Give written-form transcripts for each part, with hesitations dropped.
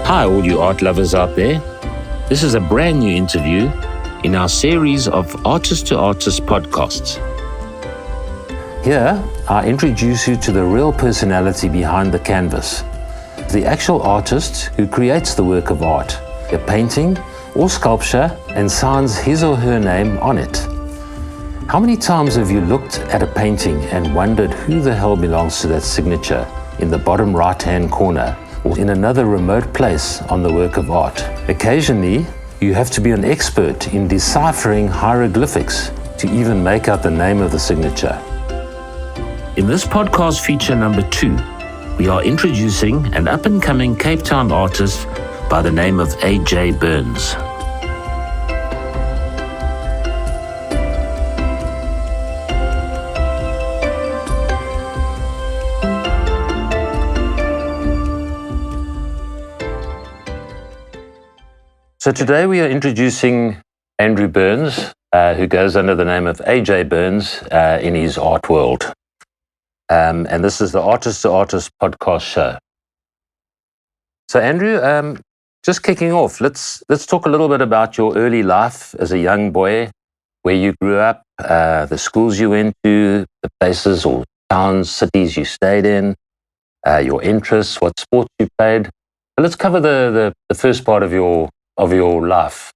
Hi, all you art lovers out there. This is a brand new interview in our series of Artist to Artist podcasts. Here, I introduce you to the real personality behind the canvas, the actual artist who creates the work of art, a painting or sculpture, and signs his or her name on it. How many times have you looked at a painting and wondered who the hell belongs to that signature in the bottom right-hand corner or in another remote place on the work of art? Occasionally, you have to be an expert in deciphering hieroglyphics to even make out the name of the signature. In this podcast feature number 2, we are introducing an up-and-coming Cape Town artist by the name of AJ Burns. So today we are introducing Andrew Burns, who goes under the name of AJ Burns in his art world. And this is the Artist to Artist podcast show. So Andrew, just kicking off, let's talk a little bit about your early life as a young boy, where you grew up, the schools you went to, the places or towns, cities you stayed in, your interests, what sports you played. So let's cover the first part of your life,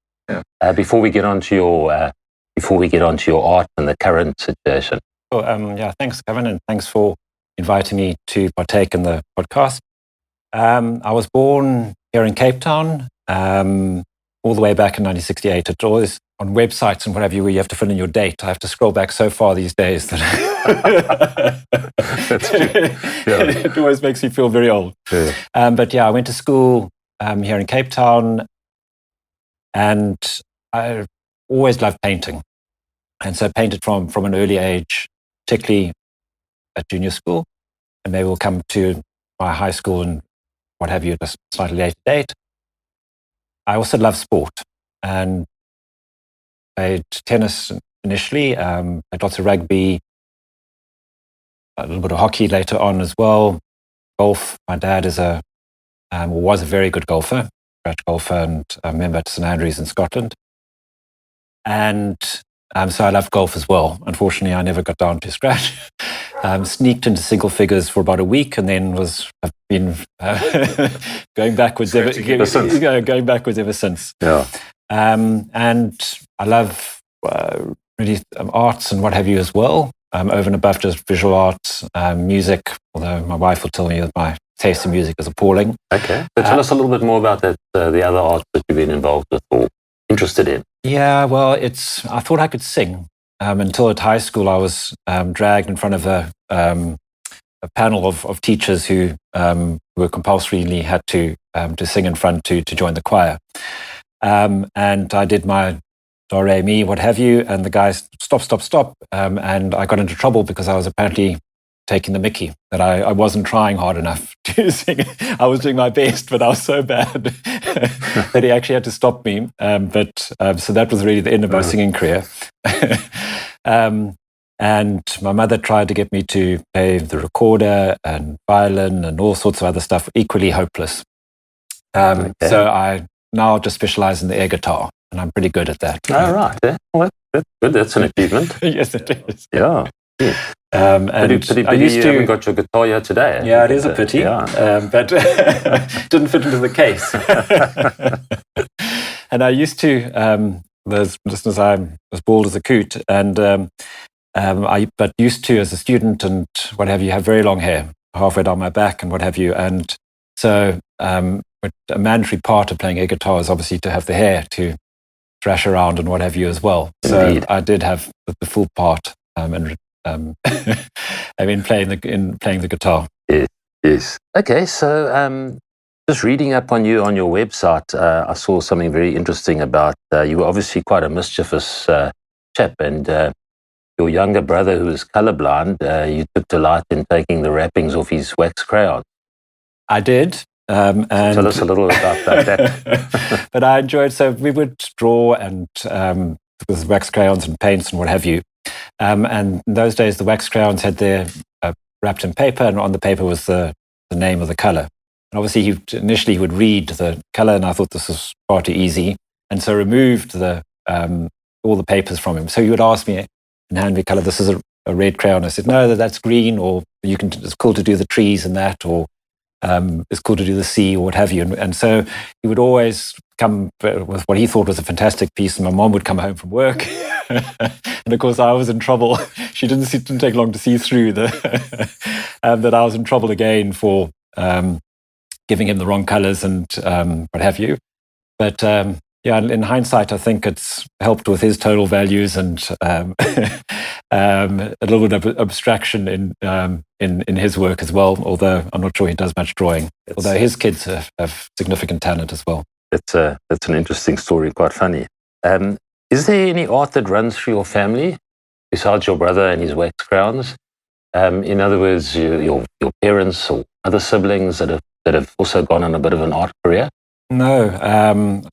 before we get onto your art and the current situation. Well, thanks, Gavin, and thanks for inviting me to partake in the podcast. I was born here in Cape Town, all the way back in 1968. It's always on websites and whatever where you have to fill in your date. I have to scroll back so far these days that That's true. Yeah. It always makes me feel very old. Yeah. I went to school here in Cape Town. And I always loved painting. And so I painted from an early age, particularly at junior school. And maybe we'll come to my high school and what have you at a slightly later date. I also love sport and played tennis initially, played lots of rugby, a little bit of hockey later on as well. Golf. My dad was a very good golfer. Golfer and a member at St Andrews in Scotland. And so I loved golf as well. Unfortunately, I never got down to scratch. Sneaked into single figures for about a week and then have been going backwards ever since. Yeah. And I love really arts and what have you as well, over and above just visual arts, music, although my wife will tell me that my taste in music is appalling. Okay. So tell us a little bit more about that, the other arts that you've been involved with or interested in. Yeah, well, I thought I could sing until at high school I was dragged in front of a panel of teachers who were compulsorily had to sing in front to join the choir. And I did my do, re, mi, what have you, and the guys, stop. And I got into trouble because I was apparently taking the mickey, that I wasn't trying hard enough to sing. I was doing my best, but I was so bad that he actually had to stop me. So that was really the end of my singing career. And my mother tried to get me to play the recorder and violin and all sorts of other stuff, equally hopeless. So I now just specialize in the air guitar, and I'm pretty good at that. Oh, right. Yeah. Well, that's good. That's an achievement. Yes, it is. Yeah. And Pity I used you to haven't got your guitar here today. Yeah, it is a pity, but didn't fit into the case. And I used to, there's listeners, I was bald as a coot, and but used to, as a student and what have you, have very long hair, halfway down my back and what have you. And so a mandatory part of playing air guitar is obviously to have the hair to thrash around and what have you as well. Indeed. So I did have the full part in playing the guitar. Yes. Okay, so just reading up on you on your website, I saw something very interesting about you were obviously quite a mischievous chap, and your younger brother, who was colorblind, you took delight in taking the wrappings off his wax crayons. I did. And tell us a little about that. But I enjoyed, so we would draw and with wax crayons and paints and what have you. And in those days, the wax crayons had their wrapped in paper, and on the paper was the name of the color. And obviously, initially he would read the color, and I thought this was far too easy, and so removed all the papers from him. So he would ask me and hand me color. This is a red crayon. I said, no, that's green, or it's cool to do the trees and that, or it's cool to do the sea, or what have you. And so he would always come with what he thought was a fantastic piece, and my mom would come home from work. And of course, I was in trouble. She didn't take long to see through that I was in trouble again for giving him the wrong colors and what have you. But yeah, in hindsight, I think it's helped with his tonal values and a little bit of abstraction in his work as well. Although I'm not sure he does much drawing. Although his kids have significant talent as well. That's an interesting story, quite funny. Is there any art that runs through your family besides your brother and his wax crowns? In other words, your parents or other siblings that have also gone on a bit of an art career? No.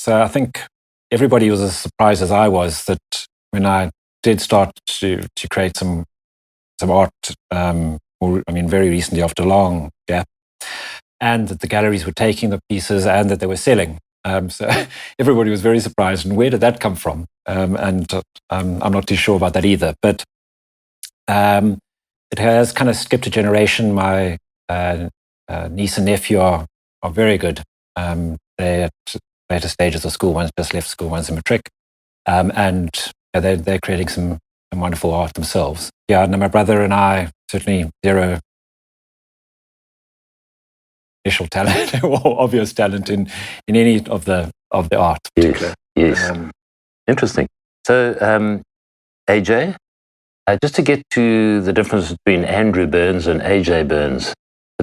So I think everybody was as surprised as I was that when I did start to create some art, very recently after a long gap, and that the galleries were taking the pieces and that they were selling. So everybody was very surprised. And where did that come from? I'm not too sure about that either. But it has kind of skipped a generation. My niece and nephew are very good. They're at later stages of school. One's just left school, one's in matric. And they're creating some wonderful art themselves. Yeah, and my brother and I, certainly zero initial talent or obvious talent in any of the art. Yes. Interesting. So, AJ, just to get to the difference between Andrew Burns and AJ Burns,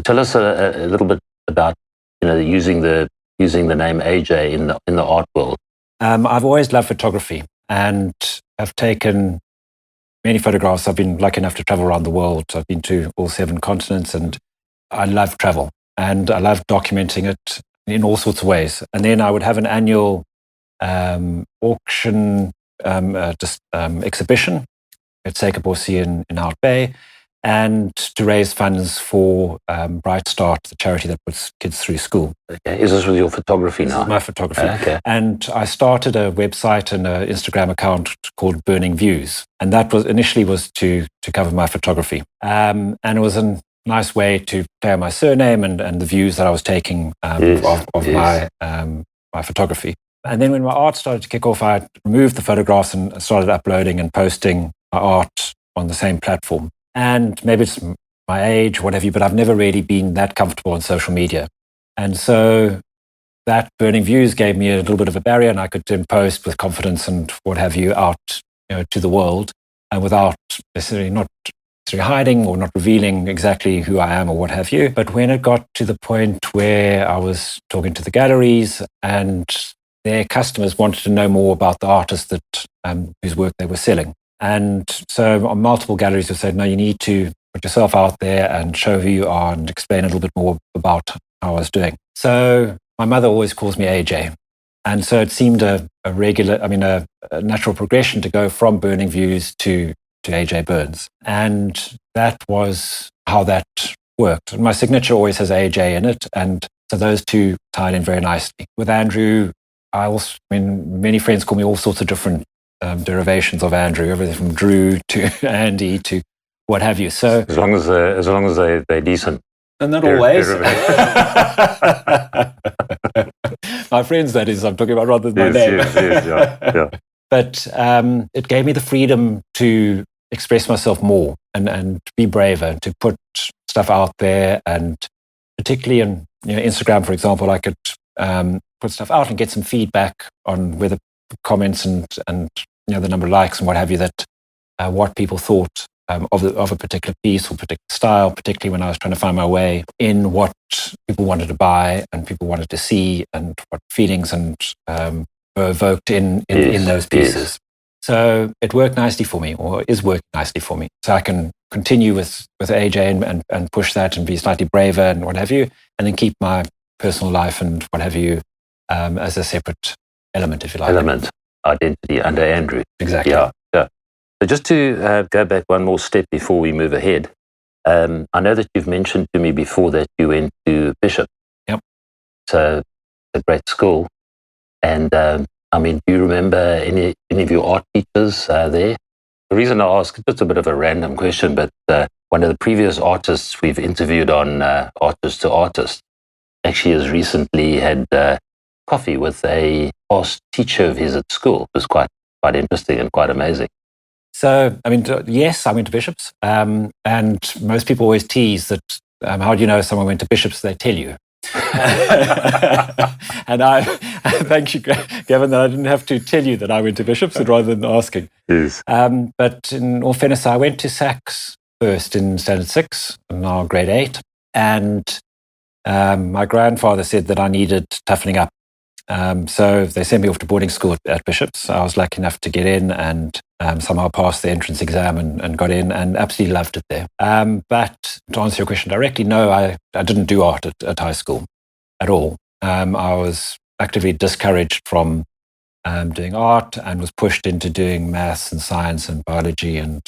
tell us a little bit about using the name AJ in the art world. I've always loved photography and I've taken many photographs. I've been lucky enough to travel around the world. I've been to all 7 continents, and I love travel and I love documenting it in all sorts of ways. And then I would have an annual auction exhibition at Seikaborsi in Hout Bay, and to raise funds for Bright Start, the charity that puts kids through school. Okay. Is this with your photography now? This is my photography. Okay. And I started a website and an Instagram account called Burning Views. And that was initially to cover my photography. And it was a nice way to play on my surname and the views that I was taking of my photography. And then when my art started to kick off, I removed the photographs and started uploading and posting my art on the same platform. And maybe it's my age, what have you, but I've never really been that comfortable on social media. And so that Burning Views gave me a little bit of a barrier, and I could then post with confidence and what have you out to the world, and without necessarily hiding or not revealing exactly who I am or what have you. But when it got to the point where I was talking to the galleries and their customers wanted to know more about the artists whose work they were selling. And so on multiple galleries have said, no, you need to put yourself out there and show who you are and explain a little bit more about how I was doing. So my mother always calls me AJ. And so it seemed a natural progression to go from Burning Views to AJ Burns. And that was how that worked. And my signature always has AJ in it. And so those two tied in very nicely. With Andrew, many friends call me all sorts of different derivations of Andrew, everything from Drew to Andy to what have you. So as long as they're decent. And not always. My friends, that is, I'm talking about rather than my name. Yes, yeah. But it gave me the freedom to express myself more and be braver, to put stuff out there. And particularly in Instagram, for example, I could put stuff out and get some feedback on whether comments and the number of likes and what have you, that what people thought of a particular piece or particular style, particularly when I was trying to find my way in what people wanted to buy and people wanted to see and what feelings and were evoked in those pieces. Yes. So it worked nicely for me, or is working nicely for me. So I can continue with AJ and push that and be slightly braver and what have you, and then keep my personal life and what have you as a separate element, if you like. Identity under Andrew. Exactly. Yeah. So just to go back one more step before we move ahead, I know that you've mentioned to me before that you went to Bishop. Yep. a great school. And I mean, do you remember any of your art teachers there? The reason I ask, it's a bit of a random question, but one of the previous artists we've interviewed on Artist to Artist actually has recently had coffee with a past teacher of his at school. It was quite interesting and quite amazing. So, I mean, yes, I went to Bishops, and most people always tease that, how do you know someone went to Bishops? They tell you. And I thank you, Gavin, that I didn't have to tell you that I went to Bishops rather than asking. Yes. But in all fairness, I went to Sachs first in Standard 6, now grade 8, and my grandfather said that I needed toughening up. So they sent me off to boarding school at Bishops. I was lucky enough to get in and somehow passed the entrance exam and got in and absolutely loved it there. But to answer your question directly, no, I didn't do art at high school at all. I was actively discouraged from doing art and was pushed into doing maths and science and biology and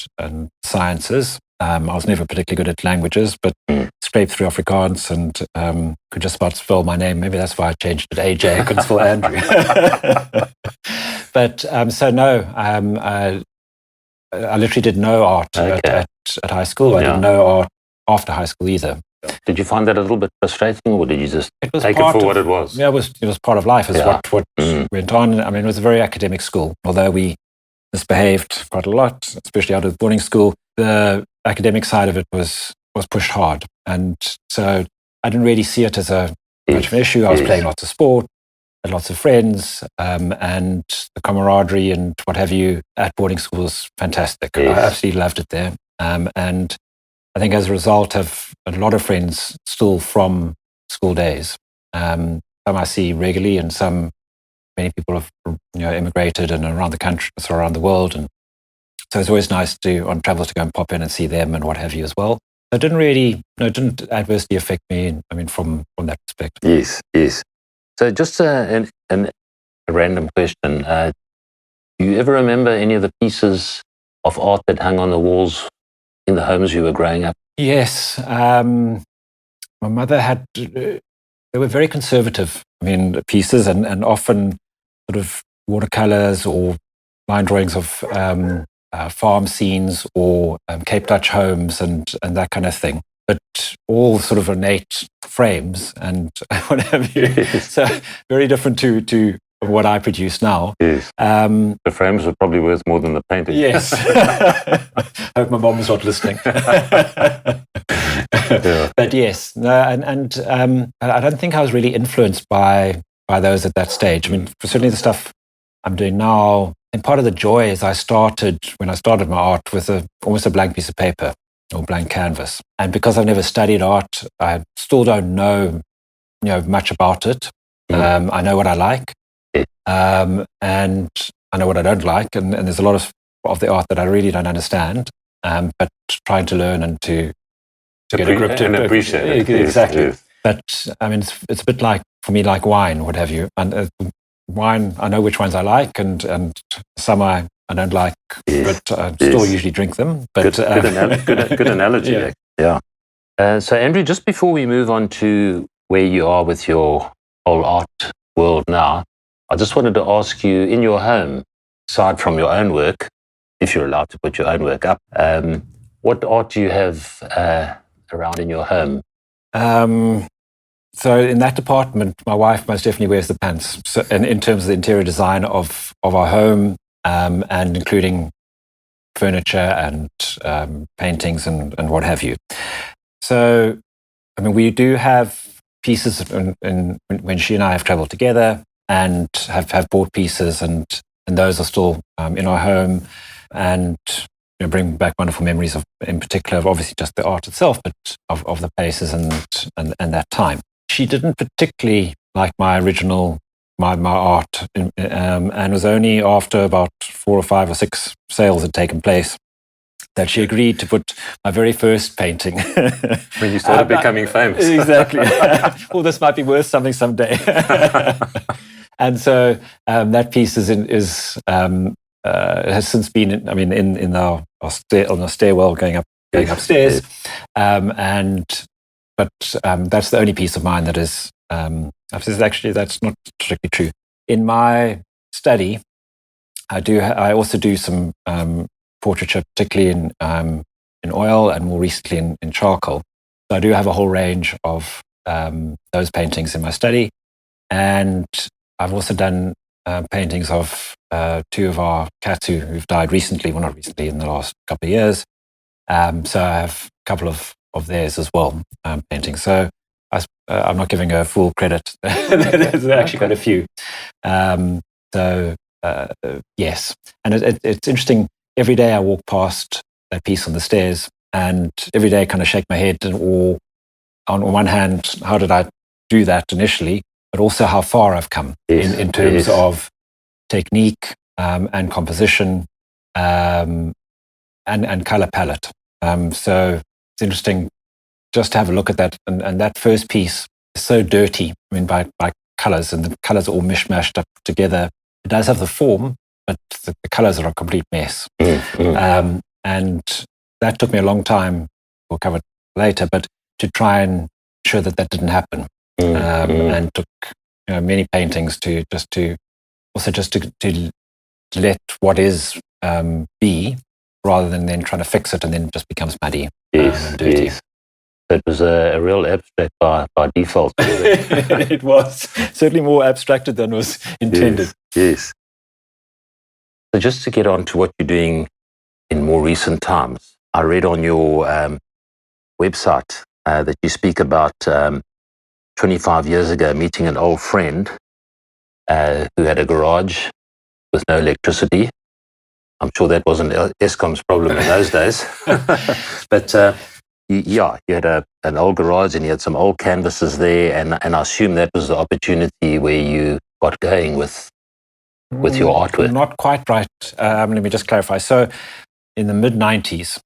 sciences. I was never particularly good at languages, but scraped through Afrikaans and could just about spell my name. Maybe that's why I changed it to AJ. I couldn't spell Andrew. But so no, I literally did no art at high school. I did no art after high school either. Did you find that a little bit frustrating, or did you just take it for what it was? Yeah, it was part of life. Is what went on. I mean, it was a very academic school. Although we misbehaved quite a lot, especially out of boarding school, the academic side of it was pushed hard, and so I didn't really see it as much of an issue. I was playing lots of sport, had lots of friends, and the camaraderie and what have you at boarding school was fantastic. I absolutely loved it there, and I think as a result of a lot of friends still from school days. Some I see regularly, and many people have immigrated and around the country, so around the world, and so it's always nice on travels to go and pop in and see them and what have you as well. It didn't adversely affect me. I mean, from that perspective. Yes. So just a random question: do you ever remember any of the pieces of art that hung on the walls in the homes you were growing up? Yes. My mother had. They were very conservative. I mean, pieces and often sort of watercolors or line drawings of farm scenes or Cape Dutch homes and that kind of thing. But all sort of ornate frames and what have you. Yes. So very different to what I produce now. Yes. The frames were probably worth more than the painting. Yes. Hope my mom is not listening. Yeah. But yes, no, and I don't think I was really influenced by those at that stage. I mean, certainly the stuff I'm doing now, and part of the joy is when I started my art with almost a blank piece of paper or blank canvas. And because I've never studied art, I still don't know much about it. I know what I like, and I know what I don't like, and there's a lot of the art that I really don't understand. But trying to learn and to get a grip and appreciate it. Exactly. Yes. But I mean, it's a bit like, for me, like wine, what have you. And wine, I know which ones I like, and some I don't like, but I still usually drink them. But good analogy. Yeah. So Andrew, just before we move on to where you are with your whole art world now, I just wanted to ask you, in your home, aside from your own work, if you're allowed to put your own work up, what art do you have around in your home? So in that department, my wife most definitely wears the pants. So, and in terms of the interior design of our home, and including furniture and paintings and what have you. So, I mean, we do have pieces when she and I have traveled together and have bought pieces, and those are still in our home, and bring back wonderful memories in particular of obviously just the art itself, but of the places and that time. She didn't particularly like my original my art, and it was only after about 4 or 5 or 6 sales had taken place that she agreed to put my very first painting. When you started becoming famous. Exactly. Well, this might be worth something someday. And so that piece has since been, in our on the stairwell going upstairs. But that's the only piece of mine that is That's not strictly true. In my study, I also do some portraiture, particularly in oil and more recently in charcoal. So I do have a whole range of those paintings in my study. And I've also done paintings of two of our cats who've died recently, well, not recently, in the last couple of years. So I have a couple of theirs as well, paintings. So I'm not giving her full credit. There's actually quite a few. Um, so yes, and it's interesting. Every day I walk past that piece on the stairs, and every day I kind of shake my head, or on one hand, how did I do that initially, but also how far I've come in terms of technique and composition and color palette. So it's interesting just to have a look at that. And that first piece is so dirty, I mean, by colors, and the colors are all mishmashed up together. It does have the form, but the colors are a complete mess. And that took me a long time, we'll cover it later, but to try and ensure that didn't happen. And took many paintings to let what is be, rather than then trying to fix it and then it just becomes muddy and dirty. Yes. It was a real abstract by default. It was certainly more abstracted than was intended. Yes. So just to get on to what you're doing in more recent times, I read on your website that you speak about 25 years ago meeting an old friend who had a garage with no electricity. I'm sure that wasn't Eskom's problem in those days. But you had an old garage and you had some old canvases there, and I assume that was the opportunity where you got going with your artwork. Not quite right. Let me just clarify. So in the mid-90s,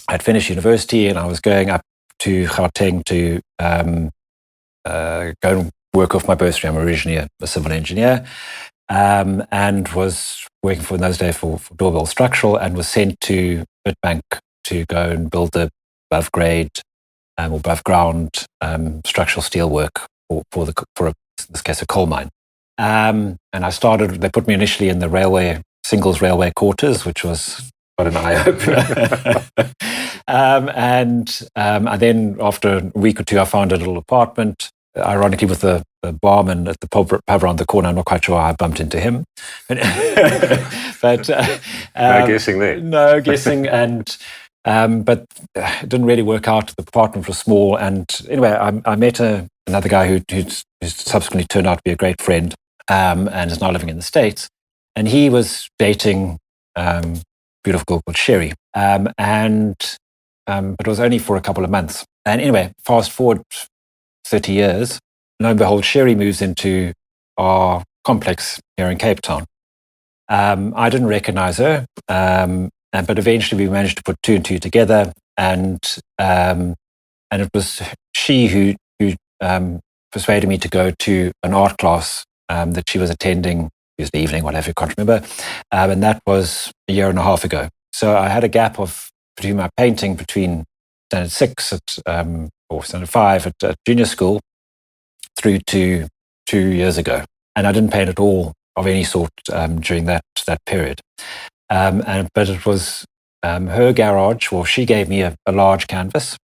I'd finished university and I was going up to Gauteng to go and work off my bursary. I'm originally a civil engineer, and was working in those days for Doorbell Structural, and was sent to Witbank to go and build the above grade or above ground structural steel work for in this case, a coal mine. And they put me initially in the singles railway quarters, which was quite an eye-opener. I then, after a week or two, I found a little apartment, ironically with the barman at the pub around the corner. I'm not quite sure how I bumped into him. But no guessing there. No guessing. But it didn't really work out. The apartment was small. And anyway, I met another guy who subsequently turned out to be a great friend, and is now living in the States. And he was dating a beautiful girl called Sherry. But it was only for a couple of months. And anyway, fast forward 30 years, lo and behold, Sherry moves into our complex here in Cape Town. I didn't recognize her, but eventually we managed to put two and two together, and it was she who persuaded me to go to an art class that she was attending Tuesday evening, whatever, I can't remember, and that was a year and a half ago. So I had a gap between my painting between standard 6 or standard 5 at junior school through to 2 years ago, and I didn't paint at all of any sort during that period. But it was her garage. Well, she gave me a large canvas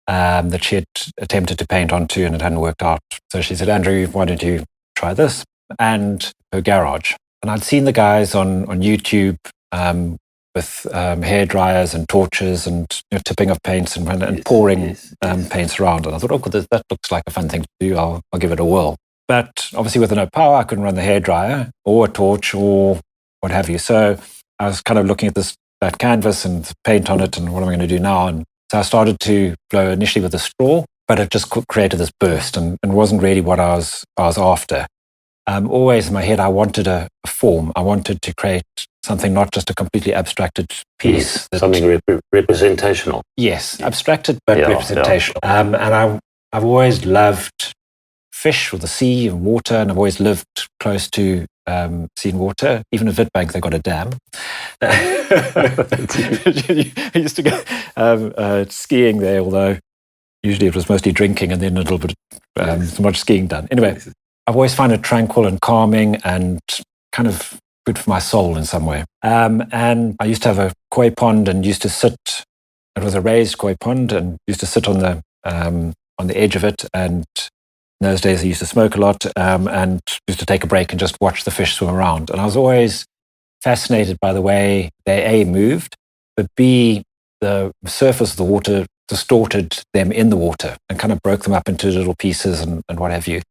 that she had attempted to paint onto, and it hadn't worked out. So she said, "Andrew, why don't you try this?" And her garage. And I'd seen the guys on YouTube with hair dryers and torches and tipping of paints and pouring paints around. And I thought, oh, that looks like a fun thing to do. I'll give it a whirl. But obviously with no power, I couldn't run the hairdryer or a torch or what have you. So I was kind of looking at that canvas and paint on it, and what am I going to do now? And so I started to blow initially with a straw, but it just created this burst and wasn't really what I was after. Always in my head, I wanted a form. I wanted to create something, not just a completely abstracted piece. Yes, something representational. Yes, abstracted but representational. Yeah. And I've always loved fish or the sea and water, and I've always lived close to sea and water. Even at Witbank, they got a dam. I used to go skiing there, although usually it was mostly drinking and then a little bit so much skiing done. Anyway, I've always found it tranquil and calming and kind of good for my soul in some way. And I used to have a koi pond and used to sit. It was a raised koi pond and used to sit on the edge of it. And in those days, I used to smoke a lot and used to take a break and just watch the fish swim around. And I was always fascinated by the way they A, moved, but B, the surface of the water distorted them in the water and kind of broke them up into little pieces and what have you.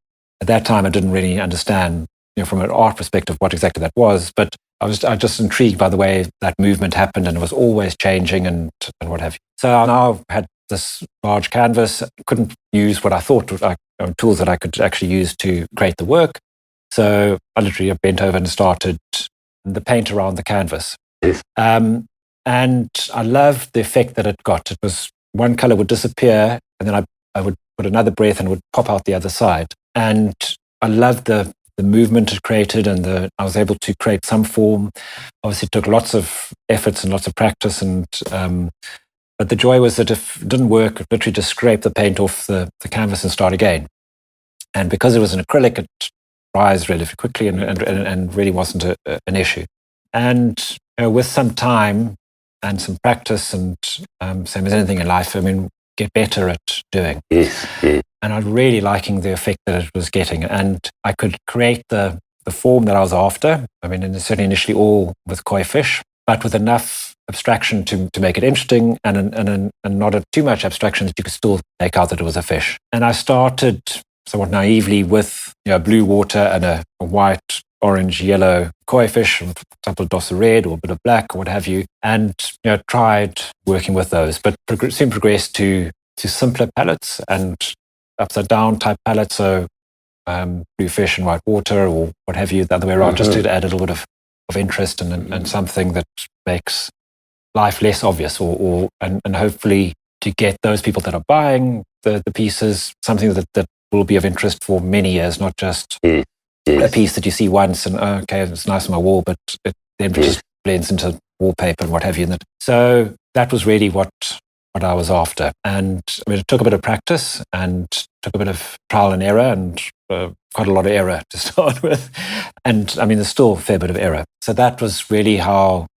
At that time, I didn't really understand, from an art perspective, what exactly that was, but I was just intrigued by the way that movement happened, and it was always changing and what have you. So I now had this large canvas, couldn't use what I thought tools that I could actually use to create the work. So I literally bent over and started the paint around the canvas. Yes. And I loved the effect that it got. It was one color would disappear, and then I would put another breath and it would pop out the other side. And I loved the movement it created, and I was able to create some form. Obviously, it took lots of efforts and lots of practice, but the joy was that if it didn't work, I'd literally just scrape the paint off the canvas and start again. And because it was an acrylic, it dries relatively quickly and really wasn't an issue. And with some time and some practice, and same as anything in life, get better at doing. Yes, yes. And I was really liking the effect that it was getting. And I could create the form that I was after. And certainly initially all with koi fish, but with enough abstraction to make it interesting and not too much abstraction that you could still make out that it was a fish. And I started somewhat naively with blue water and a white, orange, yellow koi fish, and a couple of dots of red or a bit of black or what have you, and tried working with those, but soon progressed to simpler palettes and upside down type palettes, so blue fish and white water or what have you, the other way around, just to add a little bit of interest and something that makes life less obvious, and hopefully to get those people that are buying the pieces something that will be of interest for many years, not just a piece that you see once and okay, it's nice on my wall, but it then just blends into wallpaper and what have you. So that was really what I was after. And it took a bit of practice and took a bit of trial and error, and quite a lot of error to start with. And there's still a fair bit of error. So that was really how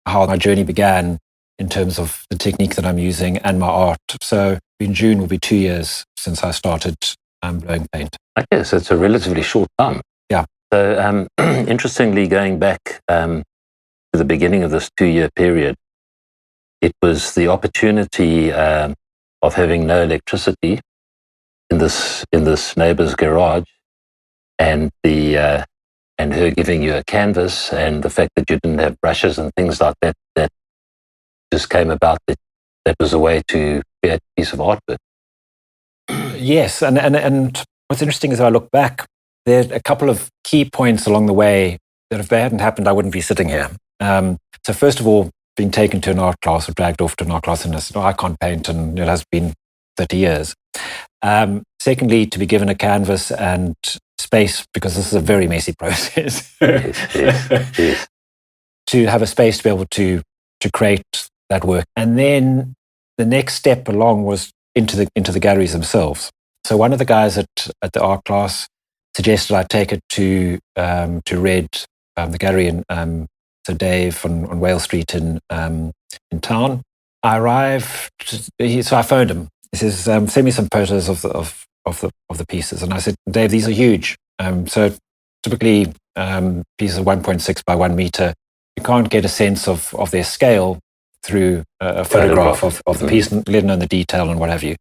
my journey began in terms of the technique that I'm using and my art. So in June will be 2 years since I started blowing paint. Okay, so it's a relatively short time. Yeah. So interestingly, going back to the beginning of this 2-year period, it was the opportunity of having no electricity in this neighbor's garage, and her giving you a canvas, and the fact that you didn't have brushes and things like that just came about. That was a way to create a piece of artwork. Yes, and what's interesting is if I look back, there are a couple of key points along the way that if they hadn't happened, I wouldn't be sitting here. So first of all, being taken to an art class or dragged off to an art class and I said, I can't paint, and it has been 30 years. Secondly, to be given a canvas and space, because this is a very messy process, Yes. to have a space to be able to create that work. And then the next step along was into the galleries themselves. So one of the guys at the art class suggested I take it to Red, the gallery in so Dave on Whale Street in town. I arrived, so I phoned him. He says, "Send me some photos of the pieces." And I said, "Dave, these are huge. So typically pieces of 1.6 by 1 meter. You can't get a sense of their scale through a photograph of the piece, let alone the detail and what have you."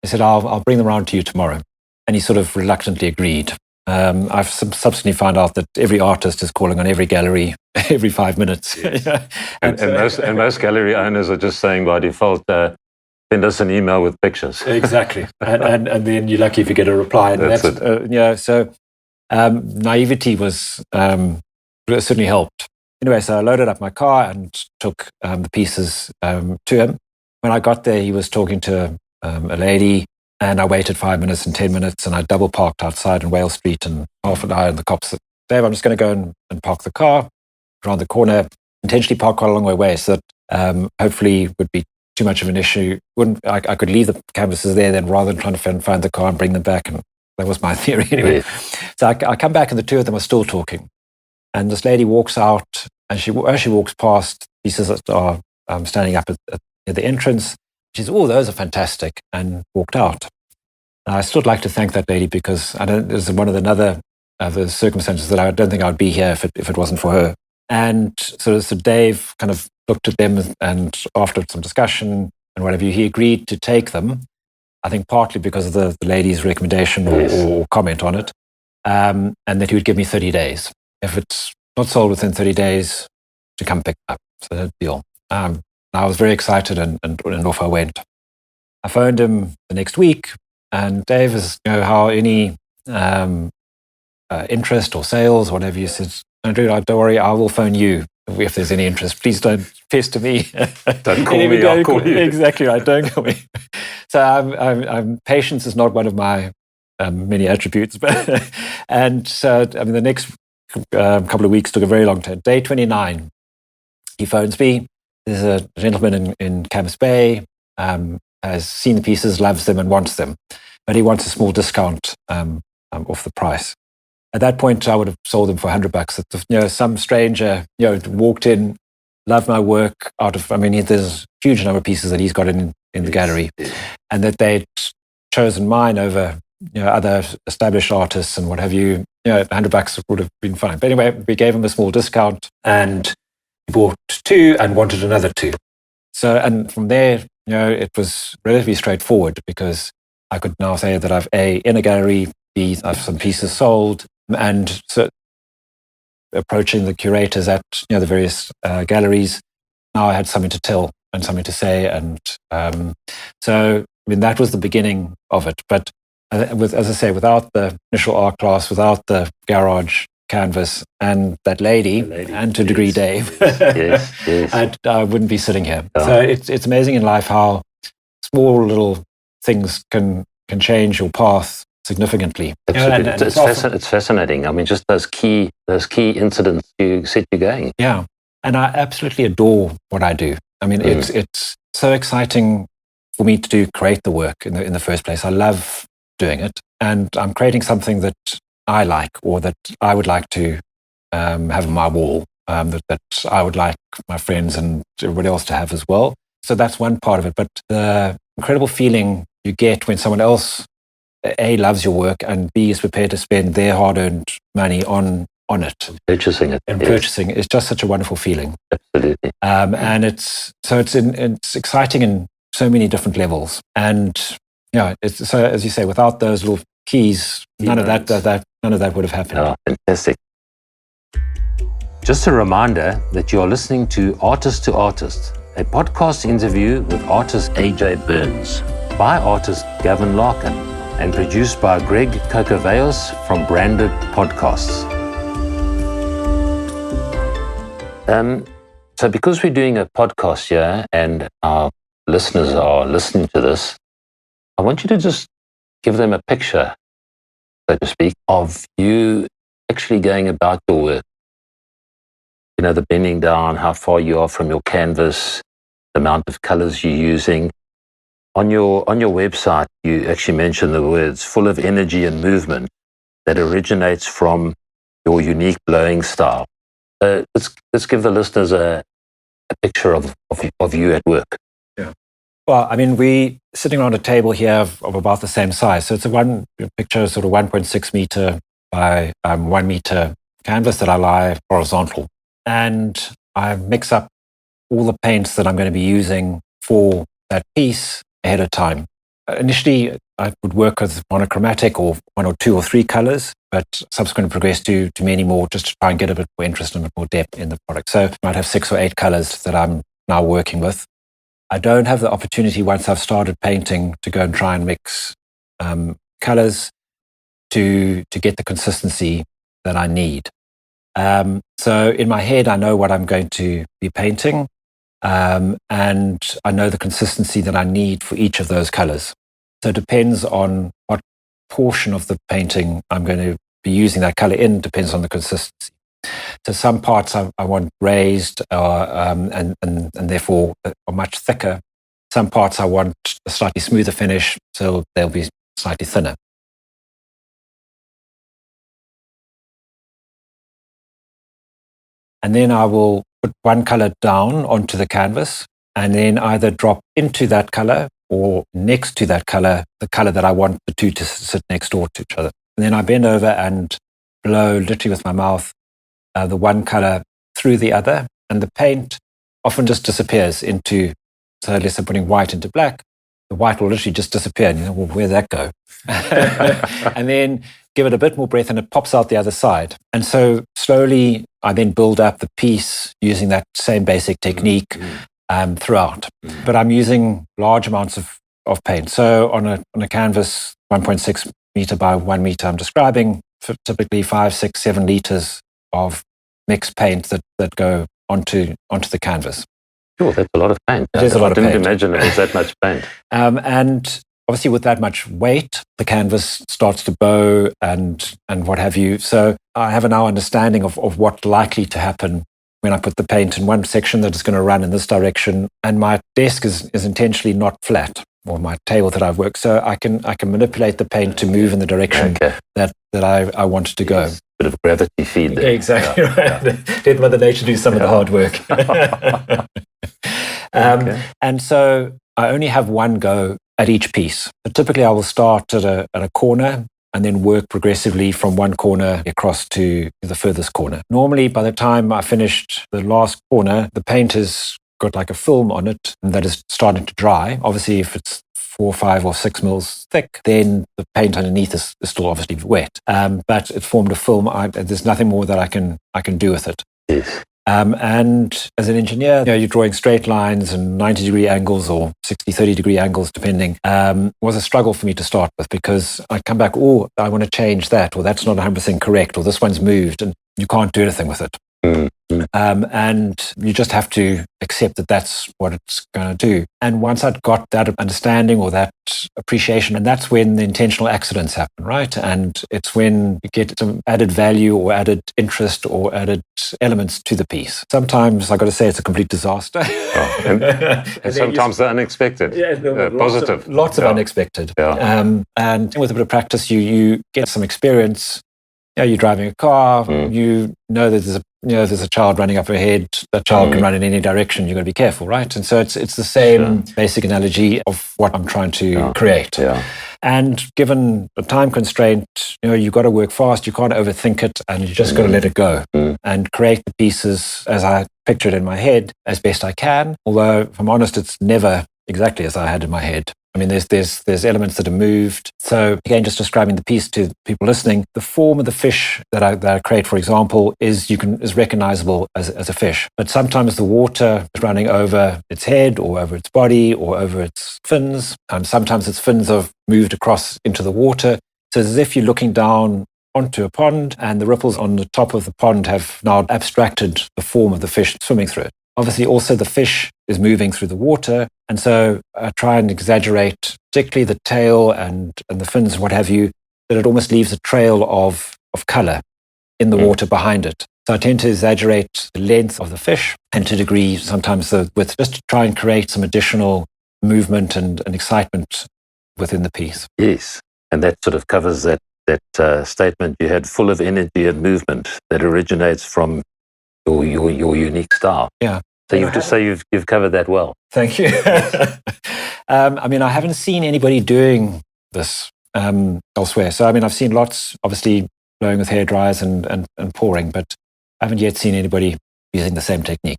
I said, I'll bring them around to you tomorrow. And he sort of reluctantly agreed. I've subsequently found out that every artist is calling on every gallery every 5 minutes. Yes. and most gallery owners are just saying by default, send us an email with pictures. Exactly. and then you're lucky if you get a reply. And That's it. So naivety was certainly helped. Anyway, so I loaded up my car and took the pieces to him. When I got there, he was talking to a lady, and I waited 5 minutes and 10 minutes, and I double parked outside in Whale Street, and half an hour, and the cops said, "Dave, I'm just going to go and park the car around the corner, intentionally park quite a long way away, so that hopefully it would be too much of an issue. I could leave the canvases there then, rather than trying to find the car and bring them back." And That was my theory anyway. Yes. So I come back and the two of them are still talking. And this lady walks out, and as she walks past pieces that are standing up at the entrance, she says, "Oh, those are fantastic," and walked out. And I still like to thank that lady because there's one of the circumstances that I don't think I'd be here if it wasn't for her. And so Dave kind of looked at them, and after some discussion and whatever, he agreed to take them. I think partly because of the lady's recommendation or comment on it, and that he would give me 30 days. If it's not sold within 30 days, to come pick it up. So that deal. I was very excited and off I went. I phoned him the next week, and Dave is, how any interest or sales, whatever. He says, don't worry, I will phone you if there's any interest. Please don't pester me. Don't call me, I'll call you. Exactly right, don't call me. So patience is not one of my many attributes. And so, the next couple of weeks took a very long time. Day 29, he phones me. There's a gentleman in Camps Bay, has seen the pieces, loves them and wants them. But he wants a small discount off the price. At that point, I would have sold them for $100. Some stranger, walked in, loved my work there's a huge number of pieces that he's got in the gallery, and that they'd chosen mine over, other established artists and what have you. $100 would have been fine. But anyway, we gave him a small discount, and he bought two and wanted another two. So, and from there, it was relatively straightforward because I could now say that I've in a gallery, B, I've some pieces sold, and so approaching the curators at the various galleries, now I had something to tell and something to say, and so that was the beginning of it. But as I say, without the initial art class, without the garage canvas, and that lady, and to a degree Dave, I wouldn't be sitting here. Oh. So it's amazing in life how small little things can change your path significantly. Absolutely. It's fascinating. Just those key incidents you set you going. Yeah, and I absolutely adore what I do. It's so exciting for me to create the work in the first place. I love doing it, and I'm creating something that I like, or that I would like to have on my wall, that I would like my friends and everybody else to have as well. So that's one part of it. But the incredible feeling you get when someone else, A, loves your work, and B, is prepared to spend their hard-earned money on it. Purchasing it. And purchasing is just such a wonderful feeling. Absolutely. And it's exciting in so many different levels. And so as you say, without those little keys, none of that would have happened. Oh, fantastic. Just a reminder that you are listening to Artist to Artist, a podcast interview with artist AJ Burns, by artist Gavin Larkin, and produced by Greg Kokoveos from Branded Podcasts. So because we're doing a podcast here and our listeners are listening to this, I want you to just give them a picture, so to speak, of you actually going about your work. The bending down, how far you are from your canvas, the amount of colors you're using. On your website, you actually mention the words "full of energy and movement" that originates from your unique blowing style. Let's give the listeners a picture of you at work. Yeah. Well, we sitting around a table here of about the same size. So it's a picture, sort of 1.6 meter by 1 meter canvas that I lie horizontal. And I mix up all the paints that I'm going to be using for that piece ahead of time. Initially, I would work with monochromatic or 1 or 2 or 3 colors, but subsequently progressed to many more, just to try and get a bit more interest and a bit more depth in the product. So I might have 6 or 8 colors that I'm now working with. I don't have the opportunity, once I've started painting, to go and try and mix colors to get the consistency that I need. So in my head, I know what I'm going to be painting, and I know the consistency that I need for each of those colors. So it depends on what portion of the painting I'm going to be using that color in, depends on the consistency. So some parts I want raised and therefore are much thicker. Some parts I want a slightly smoother finish, so they'll be slightly thinner. And then I will put one color down onto the canvas and then either drop into that color or next to that color, the color that I want the two to sit next door to each other. And then I bend over and blow literally with my mouth the one color through the other. And the paint often just disappears into, so let's say putting white into black, the white will literally just disappear. And you know, well, where'd that go? And then give it a bit more breath and it pops out the other side. And so slowly I then build up the piece using that same basic technique throughout. But I'm using large amounts of paint. So on a canvas 1.6 meter by 1 meter, I'm describing typically 5, 6, 7 liters of mixed paint that go onto the canvas. Sure, that's a lot of paint. It is a lot of paint. I didn't imagine it was that much paint. And obviously with that much weight, the canvas starts to bow and what have you. So I have a now understanding of what's likely to happen when I put the paint in one section that is going to run in this direction. And my desk is intentionally not flat, or my table that I've worked. So I can manipulate the paint to move in the direction that I want it to go. Yes. Bit of gravity feed there. Exactly right. Let Mother Nature do some of the hard work. And so I only have one go at each piece. But typically I will start at a corner and then work progressively from one corner across to the furthest corner. Normally, by the time I finished the last corner, the paint has got like a film on it that is starting to dry. Obviously, if it's 4, 5, or 6 mils thick, then the paint underneath is still obviously wet. But it's formed a film. There's nothing more that I can do with it. Yes. And as an engineer, you're drawing straight lines and 90-degree angles or 60, 30-degree angles, depending. Was a struggle for me to start with because I'd come back, oh, I want to change that, or that's not 100% correct, or this one's moved, and you can't do anything with it. And you just have to accept that that's what it's going to do. And once I'd got that understanding or that appreciation, and that's when the intentional accidents happen, right? And it's when you get some added value or added interest or added elements to the piece. Sometimes, I've got to say, it's a complete disaster. And sometimes the unexpected. Positive. Lots of unexpected. Yeah. And with a bit of practice, you get some experience. You're driving a car, you know that there's a child running up ahead. That child can run in any direction. You've got to be careful, right? And so it's the same basic analogy of what I'm trying to create. Yeah. And given the time constraint, you've got to work fast. You can't overthink it, and you just got to let it go and create the pieces as I picture it in my head as best I can. Although, if I'm honest, it's never exactly as I had in my head. I mean, there's elements that are moved. So again, just describing the piece to people listening, the form of the fish that I create, for example, is recognizable as a fish. But sometimes the water is running over its head or over its body or over its fins. Sometimes its fins have moved across into the water. So it's as if you're looking down onto a pond and the ripples on the top of the pond have now abstracted the form of the fish swimming through it. Obviously, also the fish is moving through the water. And so I try and exaggerate, particularly the tail and the fins and what have you, that it almost leaves a trail of color in the water behind it. So I tend to exaggerate the length of the fish and to a degree sometimes the width, just to try and create some additional movement and excitement within the piece. Yes. And that sort of covers that statement you had, full of energy and movement, that originates from your unique style. Yeah. So you've covered that well. Thank you. I mean, I haven't seen anybody doing this elsewhere. So I mean, I've seen lots, obviously, blowing with hair dryers and pouring, but I haven't yet seen anybody using the same technique.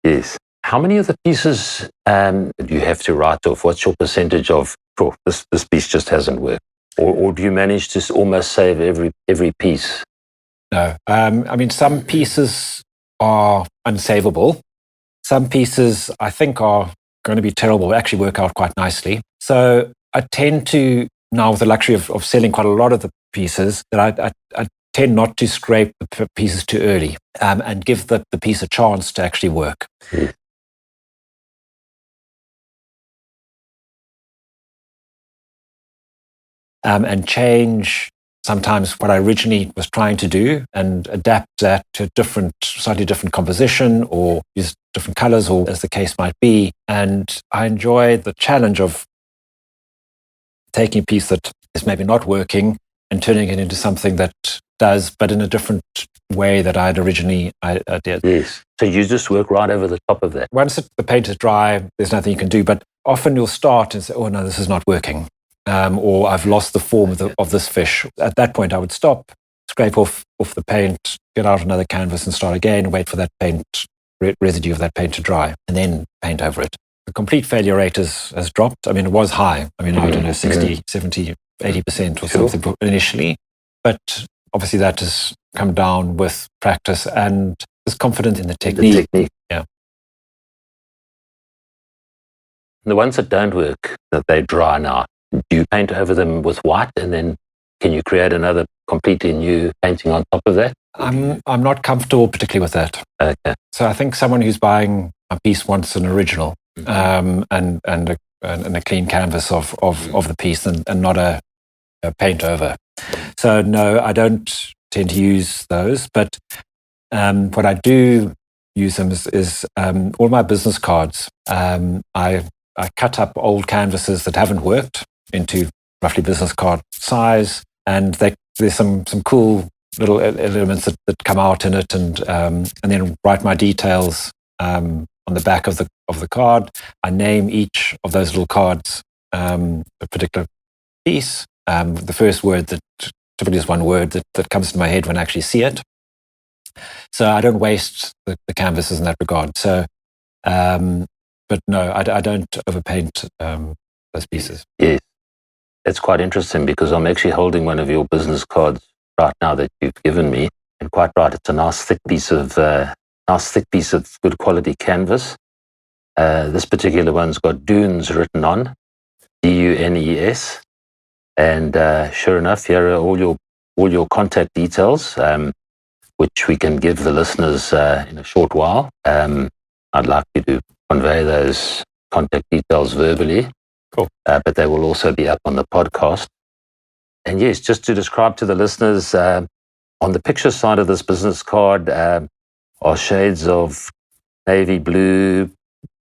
Yes. How many of the pieces do you have to write off? What's your percentage of, this piece just hasn't worked? Or do you manage to almost save every piece? No. I mean, some pieces are unsavable. Some pieces I think are going to be terrible, actually work out quite nicely. So I tend to, now with the luxury of selling quite a lot of the pieces, that I tend not to scrape the pieces too early and give the piece a chance to actually work. And change sometimes what I originally was trying to do and adapt that to a slightly different composition or use different colors or as the case might be. And I enjoy the challenge of taking a piece that is maybe not working and turning it into something that does, but in a different way that I originally did. Yes. So you just work right over the top of that. Once the paint is dry, there's nothing you can do. But often you'll start and say, "Oh no, this is not working," or "I've lost the form of this fish." At that point, I would stop, scrape off the paint, get out another canvas, and start again. Wait for that paint residue of that paint to dry, and then paint over it. The complete failure rate has dropped. I mean, it was high. I mean, I don't know, 60, 70, 80% or something initially, but obviously that has come down with practice and is confident in the technique. Yeah. The ones that don't work, that they dry now, do you paint over them with white, and then can you create another completely new painting on top of that? I'm not comfortable particularly with that. Okay. So I think someone who's buying a piece wants an original, and a clean canvas of the piece, and not a paint over. So no, I don't tend to use those. But what I do use them is all my business cards. I cut up old canvases that haven't worked into roughly business card size, and there's some cool little elements that come out in it, and then write my details on the back of the card. I name each of those little cards a particular piece. The first word that typically is one word that comes to my head when I actually see it. So I don't waste the canvases in that regard. So, but no, I don't overpaint those pieces. Yes, that's quite interesting, because I'm actually holding one of your business cards right now that you've given me, and quite right, it's a nice thick piece of good quality canvas. This particular one's got Dunes written on, Dunes, and sure enough, here are all your contact details, which we can give the listeners in a short while. I'd like you to convey those contact details verbally. Cool. But they will also be up on the podcast. And yes, just to describe to the listeners, on the picture side of this business card are shades of navy blue,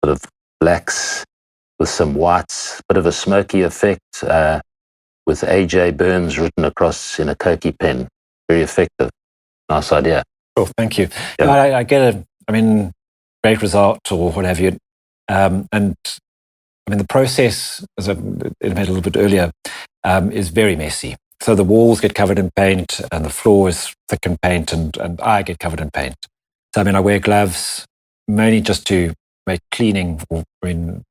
sort of blacks with some whites, bit of a smoky effect, with AJ Burns written across in a Koki pen. Very effective. Nice idea. Cool, thank you. Yeah. I get great result or what have you. And I mean, the process, as I made a little bit earlier, is very messy. So the walls get covered in paint, and the floor is thick in paint, and I get covered in paint. So I mean, I wear gloves mainly just to make cleaning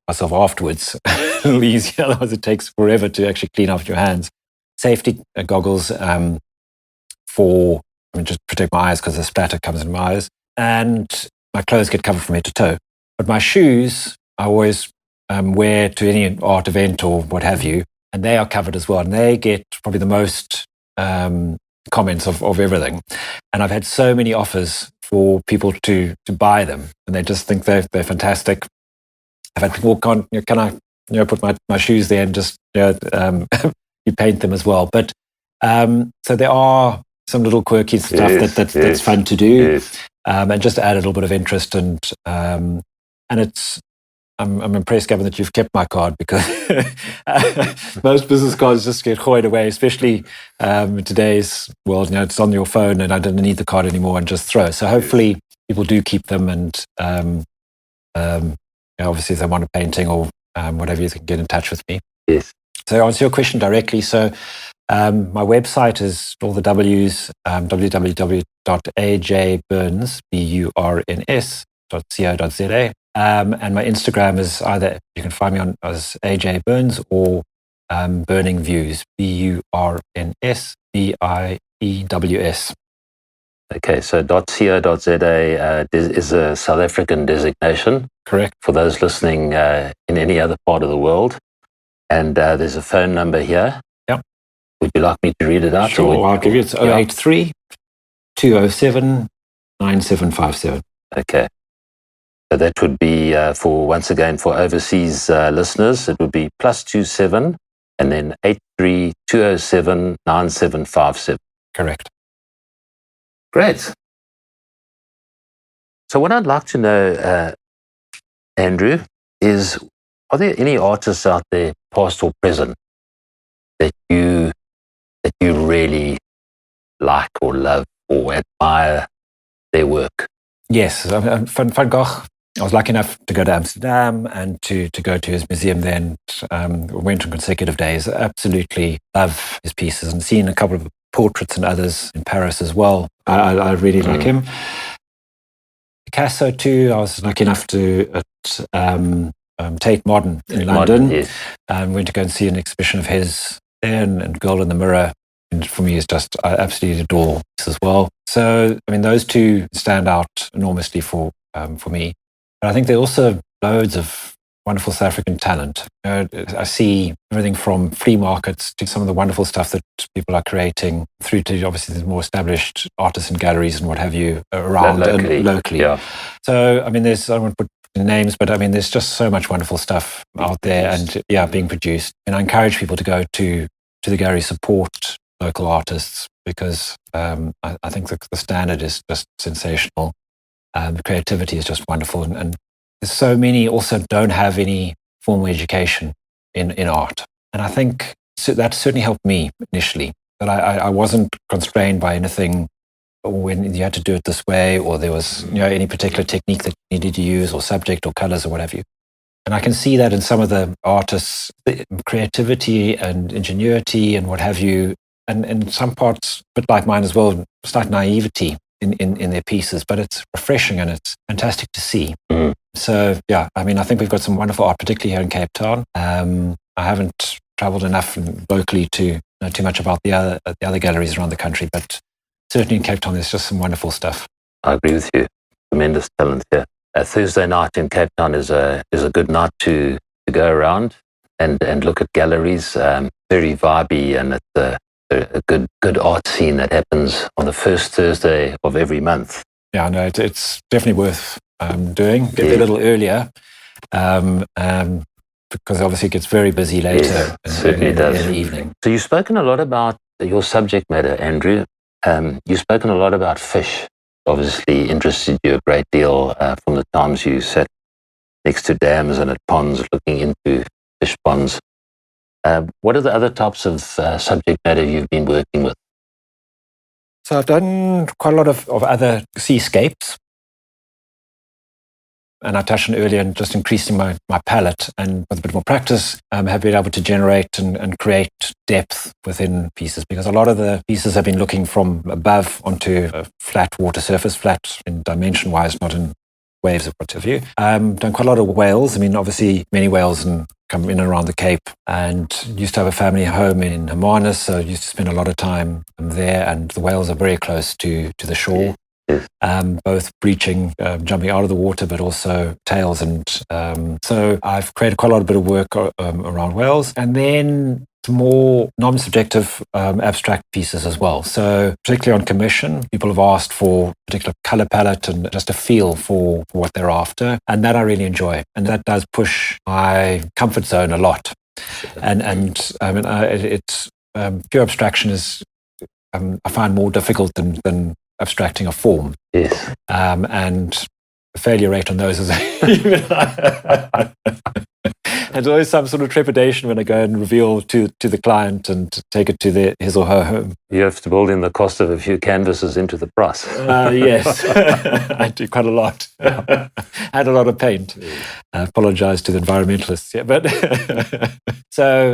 myself afterwards a little easier. Otherwise, it takes forever to actually clean off your hands. Safety goggles just protect my eyes, because the splatter comes in my eyes, and my clothes get covered from head to toe. But my shoes, I always wear to any art event or what have you, and they are covered as well, and they get probably the most comments of everything. And I've had so many offers for people to buy them, and they just think they're fantastic. I've had people, can I put my shoes there and just you paint them as well. But so there are some little quirky stuff that's fun to do, and just to add a little bit of interest, and it's. I'm impressed, Gavin, that you've kept my card, because most business cards just get hoyed away, especially in today's world. It's on your phone, and I don't need the card anymore, and just throw. So hopefully people do keep them, and obviously if they want a painting or whatever, you can get in touch with me. Yes. So to answer your question directly, so my website is all the W's, www.ajburns.co.za. And my Instagram is either, you can find me on as AJ Burns, or Burning Views, BURNSBIEWS. Okay, so .co.za is a South African designation. Correct. For those listening in any other part of the world. And there's a phone number here. Yep. Would you like me to read it out? Sure, I'll give you. It's 083 207 9757. Okay. So that would be for overseas listeners, it would be +27 and then 83 207 9757. Correct. Great. So what I'd like to know, Andrew, is, are there any artists out there, past or present, that you really like or love or admire their work? Yes, Van Gogh. I was lucky enough to go to Amsterdam and to go to his museum there, and went on consecutive days. Absolutely love his pieces, and seen a couple of portraits and others in Paris as well. I really like him. Picasso too. I was lucky enough to at Tate Modern in London. Yes. Went to go and see an exhibition of his there, and Girl in the Mirror. And for me, is just I absolutely adore this as well. So I mean, those two stand out enormously for me. But I think there are also loads of wonderful South African talent. I see everything from flea markets to some of the wonderful stuff that people are creating, through to obviously the more established artists and galleries and what have you around locally. Yeah. So, I mean, I don't want to put names, but I mean, there's just so much wonderful stuff out there and being produced. And I encourage people to go to the gallery, support local artists, because I think the standard is just sensational. The creativity is just wonderful. And there's so many also don't have any formal education in art. And I think that certainly helped me initially, that I wasn't constrained by anything, or when you had to do it this way, or there was any particular technique that you needed to use, or subject or colors or what have you. And I can see that in some of the artists, the creativity and ingenuity and what have you, and in some parts, a bit like mine as well, slight naivety in their pieces, but it's refreshing and it's fantastic to see. So yeah, I mean, I think we've got some wonderful art, particularly here in Cape Town. I haven't traveled enough locally to know too much about the other galleries around the country, but certainly in Cape Town, there's just some wonderful stuff. I agree with you. Tremendous talent here. Thursday night in Cape Town is a good night to go around and look at galleries. Very vibey, and it's a good art scene that happens on the first Thursday of every month. Yeah, no, it's definitely worth doing. Get there a little earlier, because obviously it gets very busy later in the evening. So you've spoken a lot about your subject matter, Andrew. You've spoken a lot about fish. Obviously interested you a great deal from the times you sat next to dams and at ponds looking into fish ponds. What are the other types of subject matter you've been working with? So I've done quite a lot of other seascapes. And I touched on earlier, and just increasing my palette, and with a bit more practice, have been able to generate and create depth within pieces, because a lot of the pieces have been looking from above onto a flat water surface, flat in dimension-wise, not in waves of what have you. Done quite a lot of whales. I mean, obviously, many whales come in and around the Cape, and used to have a family home in Hermanus, so used to spend a lot of time there, and the whales are very close to the shore. Both breaching, jumping out of the water, but also tails. And so I've created quite a lot of bit of work around whales. And then some more non-subjective abstract pieces as well. So particularly on commission, people have asked for a particular color palette and just a feel for what they're after. And that I really enjoy. And that does push my comfort zone a lot. And I mean, it's pure abstraction is, I find, more difficult than abstracting a form. Yes. And the failure rate on those is there's always some sort of trepidation when I go and reveal to the client and take it to his or her home. You have to build in the cost of a few canvases into the price. Yes, I do quite a lot. And a lot of paint. I apologize to the environmentalists, but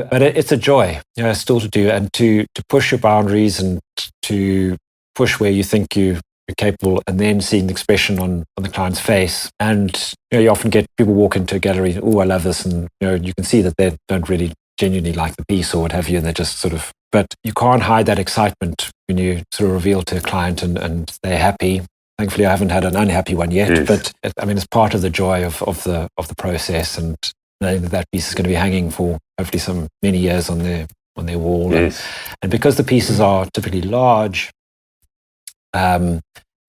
but it's a joy, still to do, and to push your boundaries and to push where you think you're capable, and then seeing the expression on the client's face. And you often get people walk into a gallery, oh, I love this, and you can see that they don't really genuinely like the piece or what have you, and they're just sort of, but you can't hide that excitement when you sort of reveal to a client and they're happy. Thankfully, I haven't had an unhappy one yet, yes. But I mean, it's part of the joy of the process, and knowing that piece is going to be hanging for hopefully some many years on their wall. Yes. And because the pieces are typically large, they're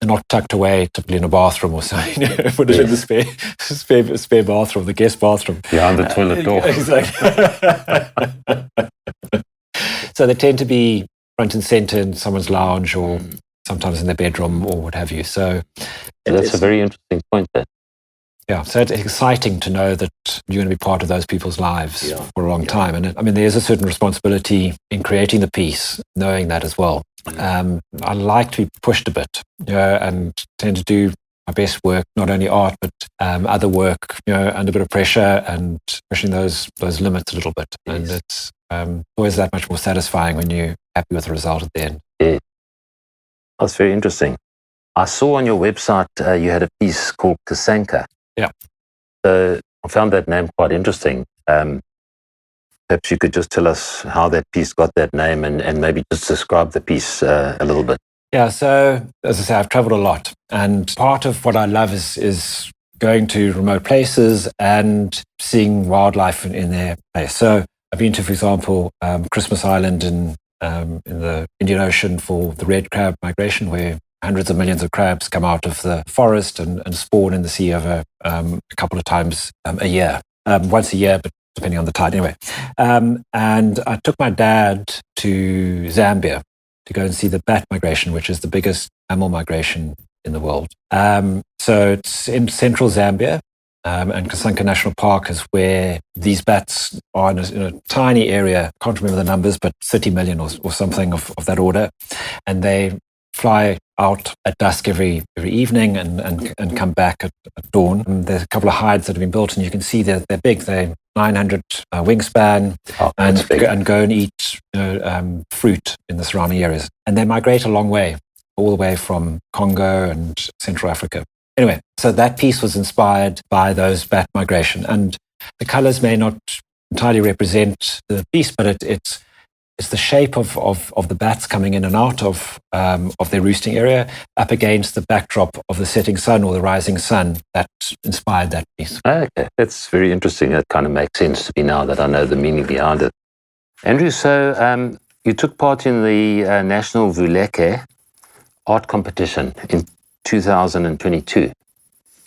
not tucked away typically in a bathroom or something. Put it in the spare bathroom, the guest bathroom. Behind the toilet door. Exactly. So they tend to be front and center in someone's lounge, or sometimes in their bedroom or what have you. So that's a very interesting point there. Yeah, so it's exciting to know that you're going to be part of those people's lives for a long time. And I mean, there's a certain responsibility in creating the piece, knowing that as well. I like to be pushed a bit, and tend to do my best work, not only art, but other work, under a bit of pressure and pushing those limits a little bit. Yes. And it's always that much more satisfying when you're happy with the result at the end. Yeah. That's very interesting. I saw on your website you had a piece called Kasanka. Yeah. So I found that name quite interesting. Perhaps you could just tell us how that piece got that name and maybe just describe the piece a little bit. Yeah, so as I say, I've traveled a lot. And part of what I love is going to remote places and seeing wildlife in their place. So I've been to, for example, Christmas Island in the Indian Ocean for the red crab migration, where hundreds of millions of crabs come out of the forest and spawn in the sea over a couple of times a year. Once a year, but depending on the tide anyway. And I took my dad to Zambia to go and see the bat migration, which is the biggest mammal migration in the world. So it's in central Zambia, and Kasanka National Park is where these bats are in a tiny area. I can't remember the numbers, but 30 million or something of that order. And they fly out at dusk every evening and come back at dawn. And there's a couple of hides that have been built, and you can see they're big. They're 900 wingspan, and go and eat fruit in the surrounding areas. And they migrate a long way, all the way from Congo and Central Africa. Anyway, so that piece was inspired by those bat migration. And the colors may not entirely represent the piece, but it's the shape of the bats coming in and out of their roosting area up against the backdrop of the setting sun or the rising sun that inspired that piece. Okay, that's very interesting. That kind of makes sense to me now that I know the meaning behind it. Andrew, so you took part in the National Vuleke art competition in 2022.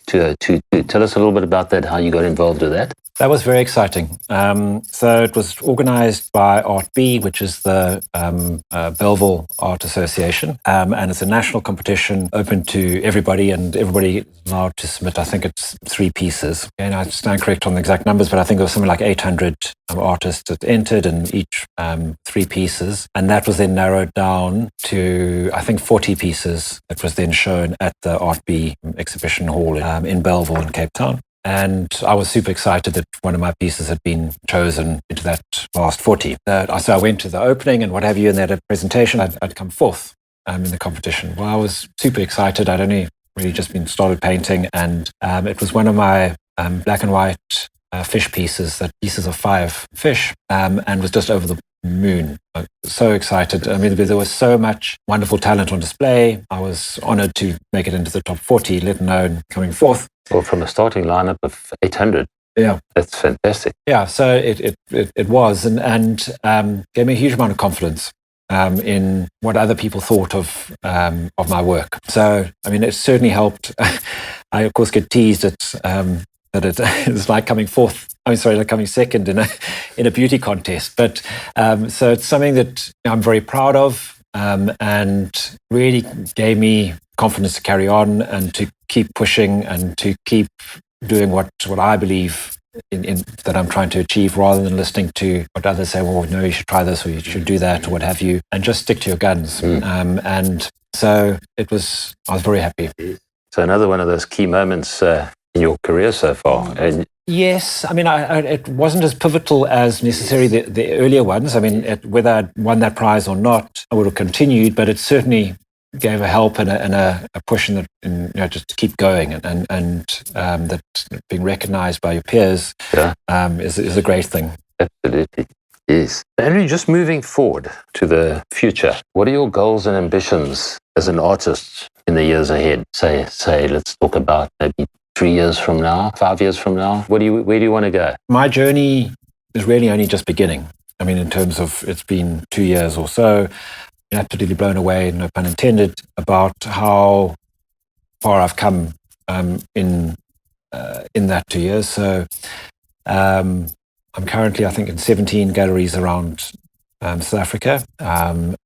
Tell us a little bit about that, how you got involved with that. That was very exciting. So it was organized by Art B, which is the Belleville Art Association. And it's a national competition open to everybody, and everybody is allowed to submit, I think it's 3 pieces. And I stand correct on the exact numbers, but I think there was something like 800 artists that entered, and each 3 pieces. And that was then narrowed down to, I think, 40 pieces that was then shown at the Art B exhibition hall in Belleville in Cape Town. And I was super excited that one of my pieces had been chosen into that last 40. So I went to the opening and what have you, and they had a presentation. I'd come fourth in the competition. Well, I was super excited. I'd only really just been started painting, and it was one of my black and white fish pieces, pieces of 5 fish, and was just over the moon. I was so excited. I mean, there was so much wonderful talent on display. I was honored to make it into the top 40, let alone coming fourth. Well, from a starting lineup of 800. Yeah. That's fantastic. Yeah, so it was, and gave me a huge amount of confidence in what other people thought of my work. So, I mean, it certainly helped. I, of course, get teased at that it's like coming like coming second in a beauty contest. But so it's something that I'm very proud of, and really gave me confidence to carry on and to keep pushing and to keep doing what I believe in that I'm trying to achieve, rather than listening to what others say, well, no, you should try this or you should do that or what have you, and just stick to your guns. And so I was very happy. So another one of those key moments in your career so far. And yes, I mean, it wasn't as pivotal as necessarily the earlier ones. I mean, whether I'd won that prize or not, I would have continued, but it certainly gave a help and a push just to keep going, and that being recognized by your peers is a great thing. Absolutely. Yes. Andrew, just moving forward to the future, what are your goals and ambitions as an artist in the years ahead? Say, let's talk about maybe 3 years from now, 5 years from now. Where do you want to go? My journey is really only just beginning. I mean, in terms of it's been 2 years or so, I'm absolutely blown away, no pun intended, about how far I've come in that 2 years. So I'm currently, I think, in 17 galleries around South Africa, and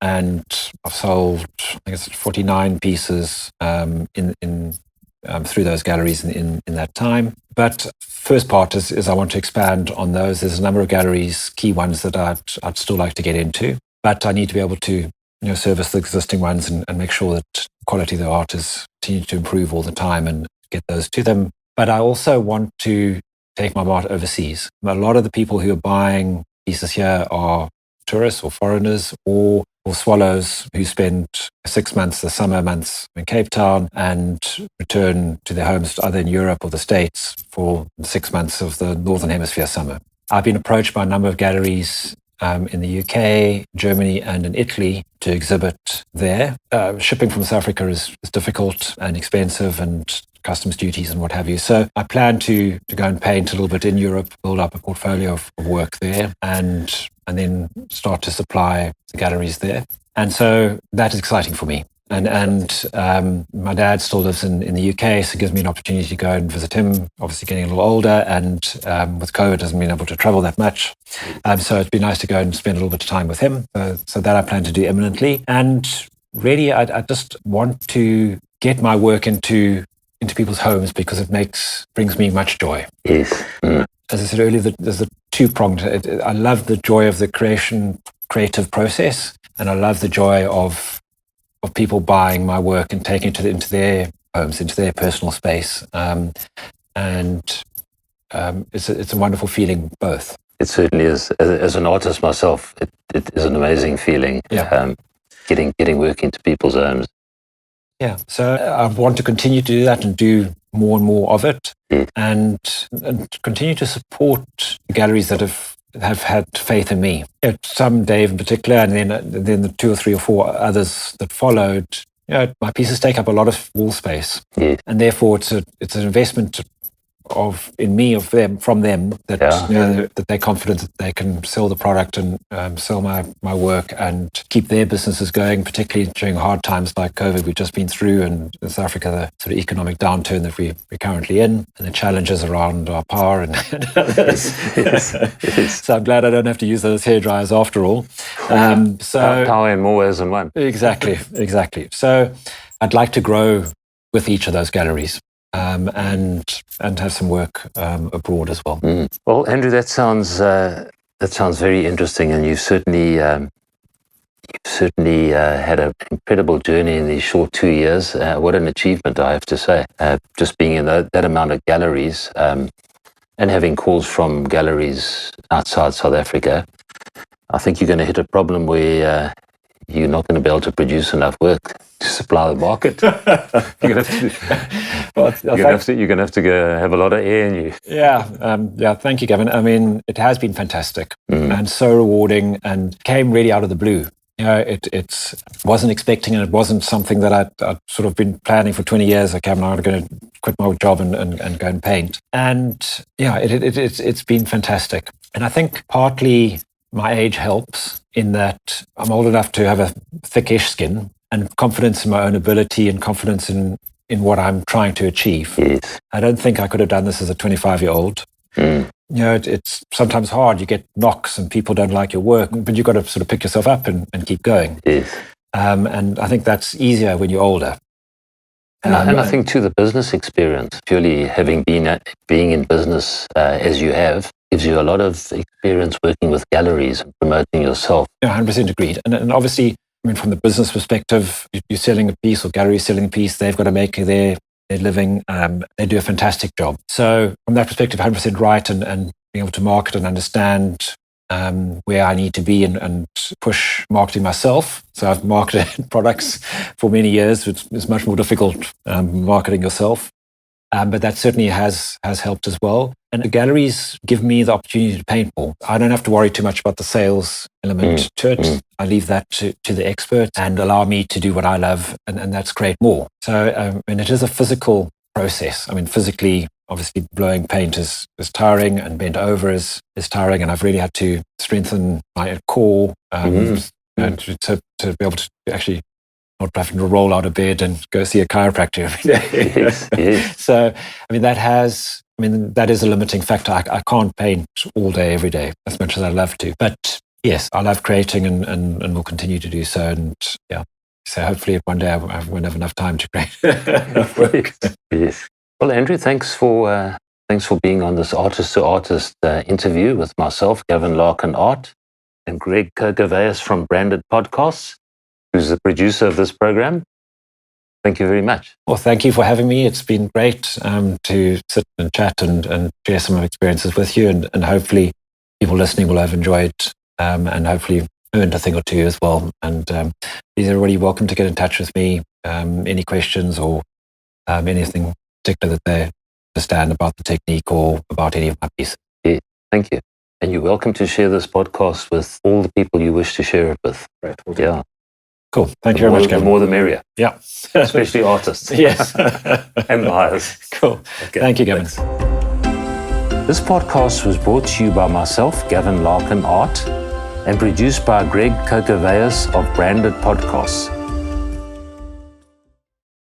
I've sold, I think it's 49 pieces through those galleries in that time. But first part is I want to expand on those. There's a number of galleries, key ones that I'd still like to get into, but I need to be able to service the existing ones and make sure that the quality of the art is continuing to improve all the time and get those to them. But I also want to take my art overseas. A lot of the people who are buying pieces here are tourists or foreigners or swallows who spend 6 months, the summer months in Cape Town, and return to their homes either in Europe or the States for 6 months of the Northern Hemisphere summer. I've been approached by a number of galleries in the UK, Germany, and in Italy to exhibit there. Shipping from South Africa is difficult and expensive, and customs duties and what have you. So I plan to go and paint a little bit in Europe, build up a portfolio of work there, and then start to supply the galleries there. And so that is exciting for me. And my dad still lives in the UK, so it gives me an opportunity to go and visit him, obviously getting a little older, and with COVID hasn't been able to travel that much. So it'd be nice to go and spend a little bit of time with him. So that I plan to do imminently. And really, I just want to get my work into people's homes because it brings me much joy. Yes. Mm. As I said earlier, there's a two-pronged. I love the joy of the creative process, and I love the joy of people buying my work and taking it into their homes, into their personal space. It's a wonderful feeling, both. It certainly is. As an artist myself, it is an amazing feeling. Yeah. Getting work into people's homes. Yeah, so I want to continue to do that and do more and more of it, and continue to support galleries that have had faith in me. Some, Dave in particular, and then the 2 or 3 or 4 others that followed. My pieces take up a lot of wall space, and therefore it's an investment from them that that they're confident that they can sell the product and sell my work and keep their businesses going, particularly during hard times like COVID we've just been through, and in South Africa the sort of economic downturn that we're currently in, and the challenges around our power and others. Yes. So I'm glad I don't have to use those hairdryers after all. Power in more ways than one. Exactly. So I'd like to grow with each of those galleries. And have some work abroad as well. Mm. Well, Andrew, that sounds very interesting, and you've certainly had an incredible journey in these short 2 years. What an achievement, I have to say. Just being in that amount of galleries and having calls from galleries outside South Africa, I think you're going to hit a problem where you're not going to be able to produce enough work to supply the market. You're going to have to go have a lot of air in you. Yeah. Thank you, Gavin. I mean, it has been fantastic and so rewarding, and came really out of the blue. It wasn't expecting, and it wasn't something that I'd sort of been planning for 20 years. Okay, I'm now going to quit my job and go and paint. And it's been fantastic. And I think partly my age helps in that I'm old enough to have a thickish skin and confidence in my own ability and confidence in what I'm trying to achieve. Yes. I don't think I could have done this as a 25-year-old. Mm. It's sometimes hard. You get knocks and people don't like your work, but you've got to sort of pick yourself up and keep going. Yes. And I think that's easier when you're older. And I think too, the business experience, purely having being in business as you have, gives you a lot of experience working with galleries and promoting yourself. 100% agreed. And obviously, I mean, from the business perspective, you're selling a piece or gallery selling a piece, they've got to make their living. They do a fantastic job. So from that perspective, 100% right, and being able to market and understand where I need to be and push marketing myself. So I've marketed products for many years. It's much more difficult marketing yourself. But that certainly has helped as well. And the galleries give me the opportunity to paint more. I don't have to worry too much about the sales element to it. I leave that to the experts and allow me to do what I love, and that's create more. So and it is a physical process. I mean, physically, obviously blowing paint is tiring, and bent over is tiring, and I've really had to strengthen my core to be able to actually not having to roll out of bed and go see a chiropractor every day. Yes. So, I mean, that is a limiting factor. I can't paint all day, every day, as much as I love to. But yes, I love creating and will continue to do so. And so hopefully one day I won't have enough time to create enough work. Yes. Well, Andrew, thanks for Thanks for being on this artist-to-artist interview with myself, Gavin Larkin Art, and Greg Kirkeveus from Branded Podcasts, who's the producer of this program. Thank you very much. Well, thank you for having me. It's been great to sit and chat and share some experiences with you, and hopefully people listening will have enjoyed and hopefully learned a thing or two as well. And is everybody welcome to get in touch with me, any questions or anything particular that they understand about the technique or about any of my pieces. Yeah, thank you. And you're welcome to share this podcast with all the people you wish to share it with. Right. Yeah. Cool. Thank you very much, Gavin. The more the merrier. Yeah. Especially artists. Yes. And buyers. Cool. Okay, thank you, Gavin. Thanks. This podcast was brought to you by myself, Gavin Larkin Art, and produced by Greg Kirkeveus of Branded Podcasts.